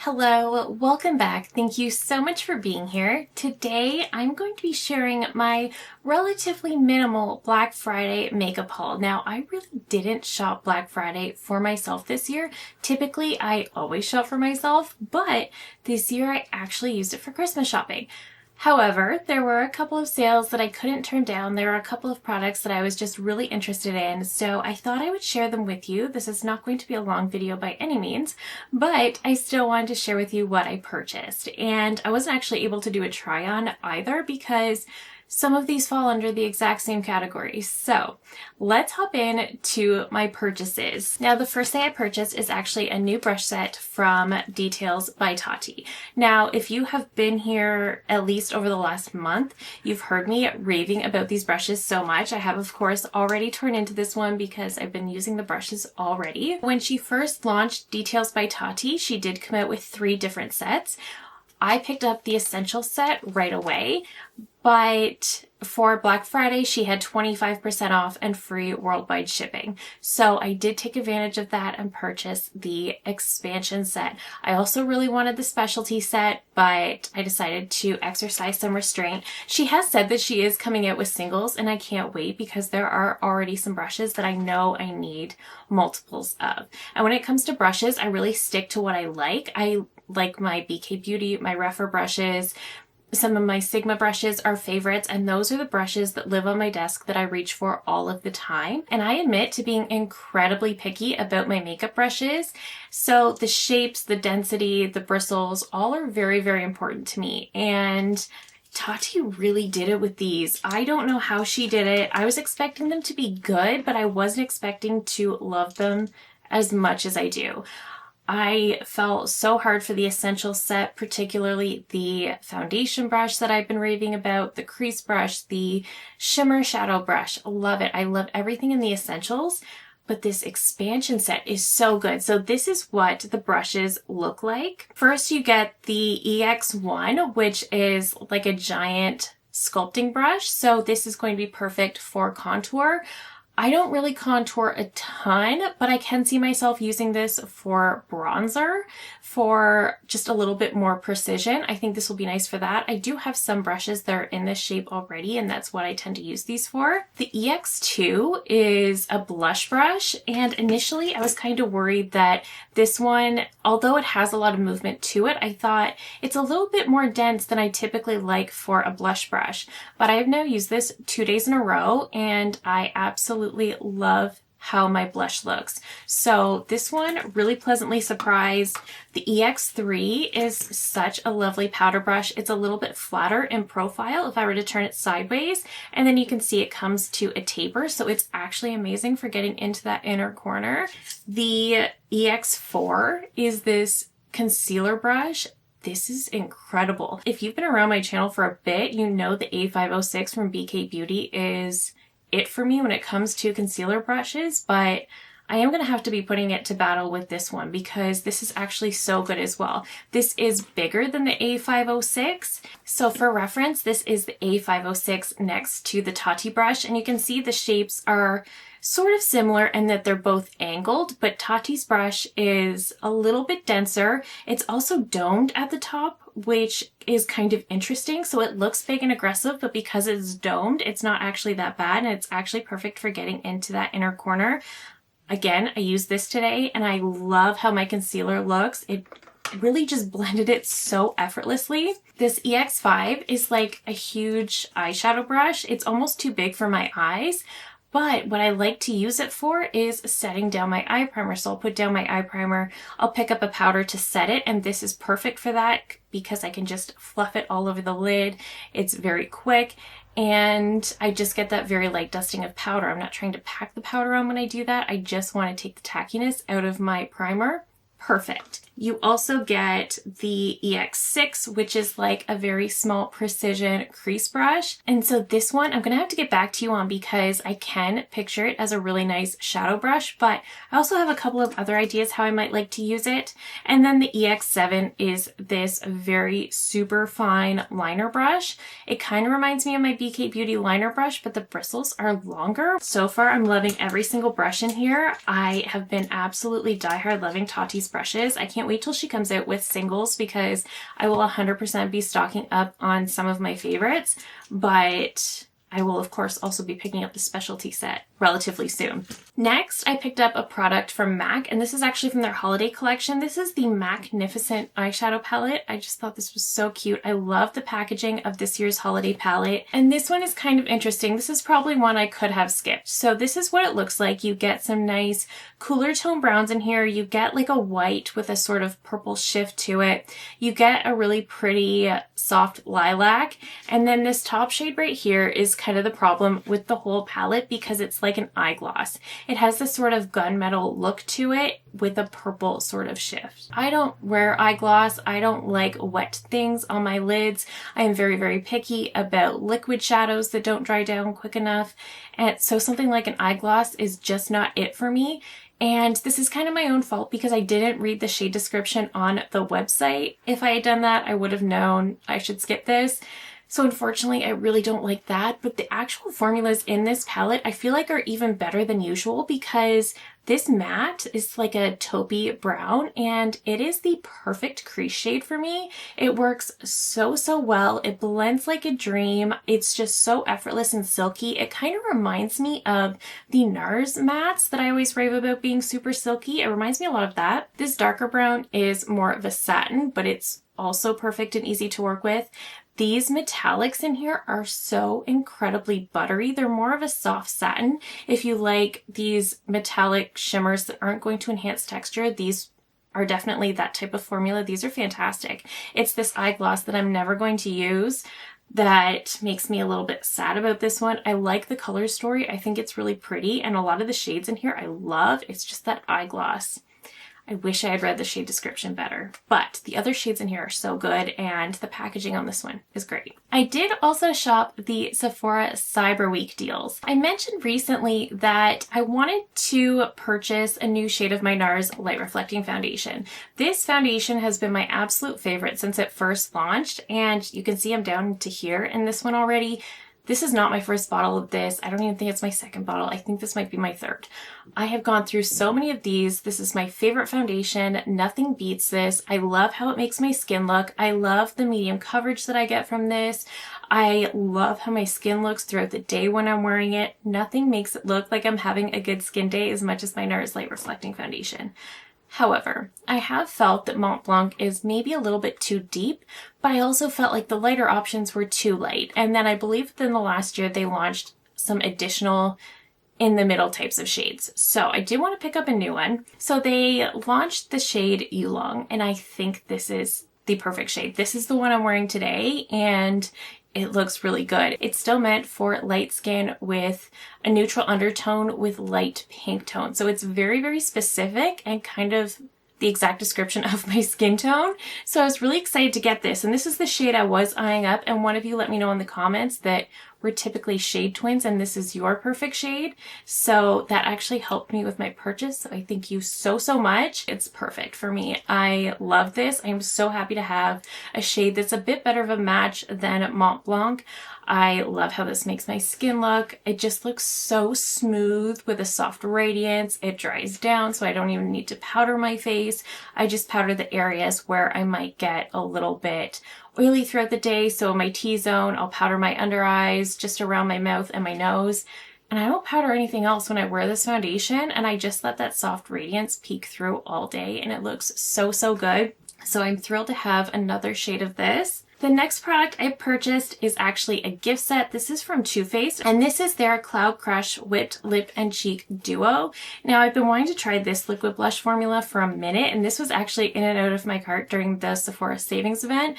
Hello, welcome back. Thank you so much for being here. Today I'm going to be sharing my relatively minimal Black Friday makeup haul. Now, I really didn't shop Black Friday for myself this year. Typically, I always shop for myself, but this year I actually used it for Christmas shopping. However, there were a couple of sales that I couldn't turn down. There were a couple of products that I was just really interested in, so I thought I would share them with you. This is not going to be a long video by any means, but I still wanted to share with you what I purchased. And I wasn't actually able to do a try on either because some of these fall under the exact same category. So let's hop in to my purchases. Now, the first thing I purchased is actually a new brush set from Details by Tati. Now, if you have been here at least over the last month, you've heard me raving about these brushes so much. I have, of course, already torn into this one because I've been using the brushes already. When she first launched Details by Tati, she did come out with 3 different sets. I picked up the Essential set right away, but for Black Friday, she had 25% off and free worldwide shipping. So I did take advantage of that and purchase the expansion set. I also really wanted the specialty set, but I decided to exercise some restraint. She has said that she is coming out with singles, and I can't wait because there are already some brushes that I know I need multiples of. And when it comes to brushes, I really stick to what I like. I like my BK Beauty, my Refer brushes. Some of my Sigma brushes are favorites, and those are the brushes that live on my desk that I reach for all of the time. And I admit to being incredibly picky about my makeup brushes. So the shapes, the density, the bristles, all are very, very important to me. And Tati really did it with these. I don't know how she did it. I was expecting them to be good, but I wasn't expecting to love them as much as I do. I felt so hard for the Essential set, particularly the foundation brush that I've been raving about, the crease brush, the shimmer shadow brush. Love it. I love everything in the Essentials, but this expansion set is so good. So this is what the brushes look like. First, you get the EX1, which is like a giant sculpting brush. So this is going to be perfect for contour. I don't really contour a ton, but I can see myself using this for bronzer for just a little bit more precision. I think this will be nice for that. I do have some brushes that are in this shape already, and that's what I tend to use these for. The EX2 is a blush brush, and initially I was kind of worried that this one, although it has a lot of movement to it, I thought it's a little bit more dense than I typically like for a blush brush. But I have now used this 2 days in a row, and I absolutely love how my blush looks. So this one really pleasantly surprised. The EX3 is such a lovely powder brush. It's a little bit flatter in profile if I were to turn it sideways, and then you can see it comes to a taper, so it's actually amazing for getting into that inner corner. The EX4 is this concealer brush. This is incredible. If you've been around my channel for a bit, you know the A506 from BK Beauty is it for me when it comes to concealer brushes, but I am going to have to be putting it to battle with this one because this is actually so good as well. This is bigger than the A506. So for reference, this is the A506 next to the Tati brush, and you can see the shapes are sort of similar in that they're both angled, but Tati's brush is a little bit denser. It's also domed at the top, which is kind of interesting. So it looks big and aggressive, but because it's domed, it's not actually that bad, and it's actually perfect for getting into that inner corner. Again, I used this today, and I love how my concealer looks. It really just blended it so effortlessly. This EX5 is like a huge eyeshadow brush. It's almost too big for my eyes, but what I like to use it for is setting down my eye primer. So I'll put down my eye primer, I'll pick up a powder to set it, and this is perfect for that because I can just fluff it all over the lid. It's very quick, and I just get that very light dusting of powder. I'm not trying to pack the powder on when I do that. I just want to take the tackiness out of my primer. Perfect. You also get the EX6, which is like a very small precision crease brush. And so this one I'm going to have to get back to you on because I can picture it as a really nice shadow brush, but I also have a couple of other ideas how I might like to use it. And then the EX7 is this very super fine liner brush. It kind of reminds me of my BK Beauty liner brush, but the bristles are longer. So far, I'm loving every single brush in here. I have been absolutely diehard loving Tati's brushes. I can't can't wait till she comes out with singles because I will 100% be stocking up on some of my favorites, but I will of course also be picking up the specialty set relatively soon. Next, I picked up a product from MAC, and this is actually from their holiday collection. This is the Magnificent eyeshadow palette. I just thought this was so cute. I love the packaging of this year's holiday palette, and this one is kind of interesting. This is probably one I could have skipped. So this is what it looks like. You get some nice cooler tone browns in here. You get like a white with a sort of purple shift to it. You get a really pretty soft lilac, and then this top shade right here is kind of the problem with the whole palette because it's like an eyegloss. It has this sort of gunmetal look to it with a purple sort of shift. I don't wear eyegloss. I don't like wet things on my lids. I am very, very picky about liquid shadows that don't dry down quick enough. And so something like an eyegloss is just not it for me. And this is kind of my own fault because I didn't read the shade description on the website. If I had done that, I would have known I should skip this. So unfortunately, I really don't like that, but the actual formulas in this palette I feel like are even better than usual because this matte is like a taupey brown and it is the perfect crease shade for me. It works so, so well. It blends like a dream. It's just so effortless and silky. It kind of reminds me of the NARS mattes that I always rave about being super silky. It reminds me a lot of that. This darker brown is more of a satin, but it's also perfect and easy to work with. These metallics in here are so incredibly buttery. They're more of a soft satin. If you like these metallic shimmers that aren't going to enhance texture, these are definitely that type of formula. These are fantastic. It's this eye gloss that I'm never going to use that makes me a little bit sad about this one. I like the color story. I think it's really pretty, and a lot of the shades in here I love. It's just that eye gloss. I wish I had read the shade description better, but the other shades in here are so good and the packaging on this one is great. I did also shop the Sephora Cyber Week deals. I mentioned recently that I wanted to purchase a new shade of my NARS Light Reflecting Foundation. This foundation has been my absolute favorite since it first launched, and you can see I'm down to here in this one already. This is not my first bottle of this. I don't even think it's my second bottle. I think this might be my third. I have gone through so many of these. This is my favorite foundation. Nothing beats this. I love how it makes my skin look. I love the medium coverage that I get from this. I love how my skin looks throughout the day when I'm wearing it. Nothing makes it look like I'm having a good skin day as much as my NARS Light Reflecting Foundation. However, I have felt that Mont Blanc is maybe a little bit too deep, but I also felt like the lighter options were too light. And then I believe within the last year they launched some additional in the middle types of shades. So I did want to pick up a new one. So they launched the shade Oolong, and I think this is the perfect shade. This is the one I'm wearing today, and it looks really good. It's still meant for light skin with a neutral undertone with light pink tone. So it's very, very specific and kind of the exact description of my skin tone. So I was really excited to get this. And this is the shade I was eyeing up. And one of you let me know in the comments that we're typically shade twins and this is your perfect shade. So that actually helped me with my purchase. So I thank you so, so much. It's perfect for me. I love this. I'm so happy to have a shade that's a bit better of a match than Mont Blanc. I love how this makes my skin look. It just looks so smooth with a soft radiance. It dries down, so I don't even need to powder my face. I just powder the areas where I might get a little bit oily throughout the day. So in my T-zone, I'll powder my under eyes, just around my mouth and my nose. And I don't powder anything else when I wear this foundation, and I just let that soft radiance peek through all day, and it looks so, so good. So I'm thrilled to have another shade of this. The next product I purchased is actually a gift set. This is from Too Faced, and this is their Cloud Crush Whipped Lip and Cheek Duo. Now, I've been wanting to try this liquid blush formula for a minute, and this was actually in and out of my cart during the Sephora savings event,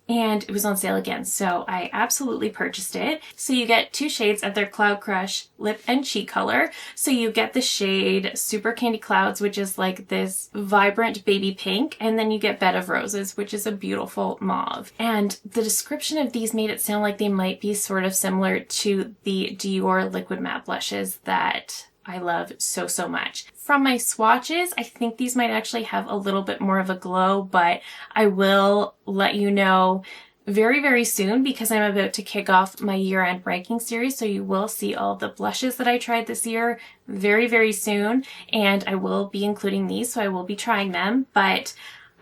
and it was on sale again, so I absolutely purchased it. So you get two shades of their Cloud Crush Lip and Cheek color. So you get the shade Super Candy Clouds, which is like this vibrant baby pink, and then you get Bed of Roses, which is a beautiful mauve. And the description of these made it sound like they might be sort of similar to the Dior liquid matte blushes that I love so, so much. From my swatches, I think these might actually have a little bit more of a glow, but I will let you know very, very soon because I'm about to kick off my year-end ranking series. So you will see all the blushes that I tried this year very, very soon. And I will be including these, so I will be trying them. But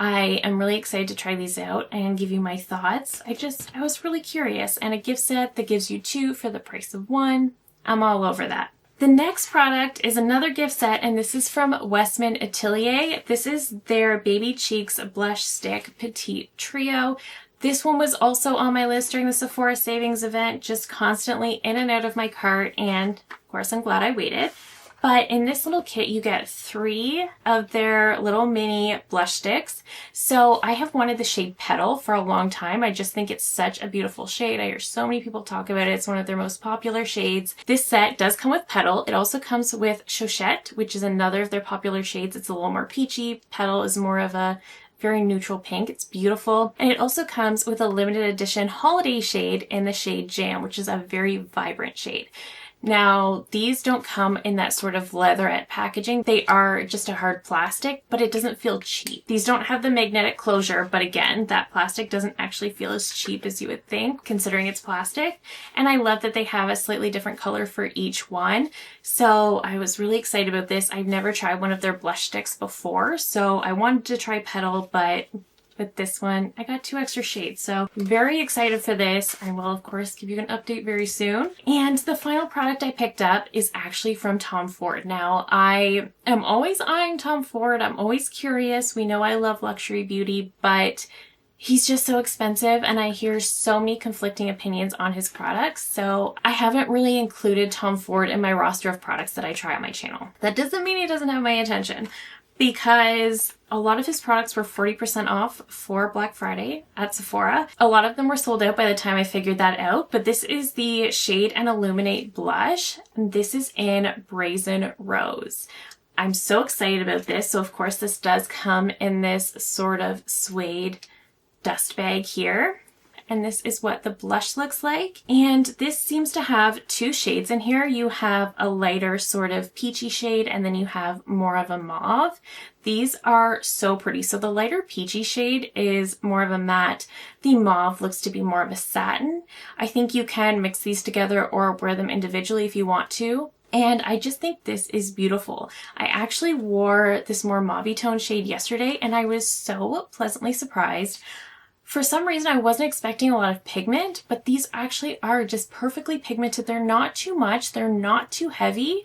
I am really excited to try these out and give you my thoughts. I was really curious, and a gift set that gives you 2 for the price of 1. I'm all over that. The next product is another gift set, and this is from Westman Atelier. This is their Baby Cheeks Blush Stick Petite Trio. This one was also on my list during the Sephora Savings event, just constantly in and out of my cart, and of course I'm glad I waited. But in this little kit, you get 3 of their little mini blush sticks. So I have wanted the shade Petal for a long time. I just think it's such a beautiful shade. I hear so many people talk about it. It's one of their most popular shades. This set does come with Petal. It also comes with Chochette, which is another of their popular shades. It's a little more peachy. Petal is more of a very neutral pink. It's beautiful. And it also comes with a limited edition holiday shade in the shade Jam, which is a very vibrant shade. Now, these don't come in that sort of leatherette packaging. They are just a hard plastic, but it doesn't feel cheap. These don't have the magnetic closure, but again, that plastic doesn't actually feel as cheap as you would think, considering it's plastic. And I love that they have a slightly different color for each one. So I was really excited about this. I've never tried one of their blush sticks before, so I wanted to try Petal, but with this one, I got 2 extra shades, so very excited for this. I will, of course, give you an update very soon. And the final product I picked up is actually from Tom Ford. Now, I am always eyeing Tom Ford. I'm always curious. We know I love luxury beauty, but he's just so expensive, and I hear so many conflicting opinions on his products, so I haven't really included Tom Ford in my roster of products that I try on my channel. That doesn't mean he doesn't have my attention, because a lot of his products were 40% off for Black Friday at Sephora. A lot of them were sold out by the time I figured that out, but this is the Shade and Illuminate Blush, and this is in Brazen Rose. I'm so excited about this. So of course this does come in this sort of suede dust bag here. And this is what the blush looks like. And this seems to have 2 shades in here. You have a lighter sort of peachy shade, and then you have more of a mauve. These are so pretty. So the lighter peachy shade is more of a matte. The mauve looks to be more of a satin. I think you can mix these together or wear them individually if you want to. And I just think this is beautiful. I actually wore this more mauve tone shade yesterday, and I was so pleasantly surprised. For some reason, I wasn't expecting a lot of pigment, but these actually are just perfectly pigmented. They're not too much, they're not too heavy,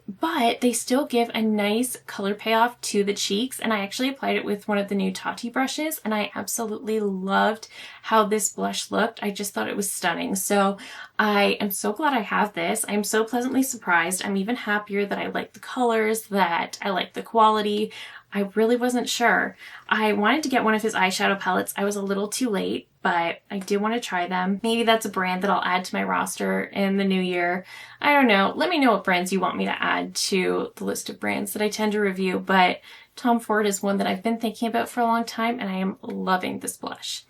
but they still give a nice color payoff to the cheeks. And I actually applied it with one of the new Tati brushes, and I absolutely loved how this blush looked. I just thought it was stunning. So I am so glad I have this. I'm so pleasantly surprised. I'm even happier that I like the colors, that I like the quality. I really wasn't sure. I wanted to get one of his eyeshadow palettes. I was a little too late, but I do want to try them. Maybe that's a brand that I'll add to my roster in the new year. I don't know. Let me know what brands you want me to add to the list of brands that I tend to review, but Tom Ford is one that I've been thinking about for a long time, and I am loving this blush.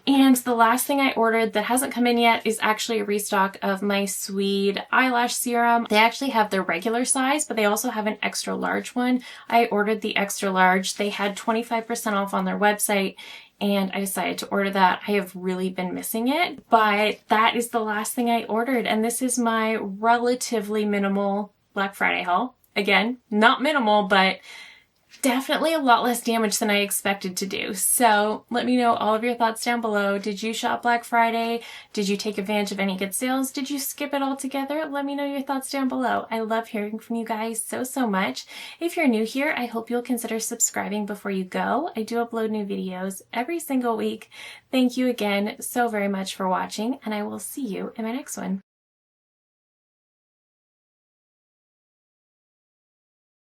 And the last thing I ordered that hasn't come in yet is actually a restock of my Swede eyelash serum. They actually have their regular size, but they also have an extra large one. I ordered the extra large. They had 25% off on their website, and I decided to order that. I have really been missing it, but that is the last thing I ordered. And this is my relatively minimal Black Friday haul. Again, not minimal, but definitely a lot less damage than I expected to do. So let me know all of your thoughts down below. Did you shop Black Friday? Did you take advantage of any good sales? Did you skip it altogether? Let me know your thoughts down below. I love hearing from you guys so much. If you're new here, I hope you'll consider subscribing before you go. I do upload new videos every single week. Thank you again so very much for watching, and I will see you in my next one.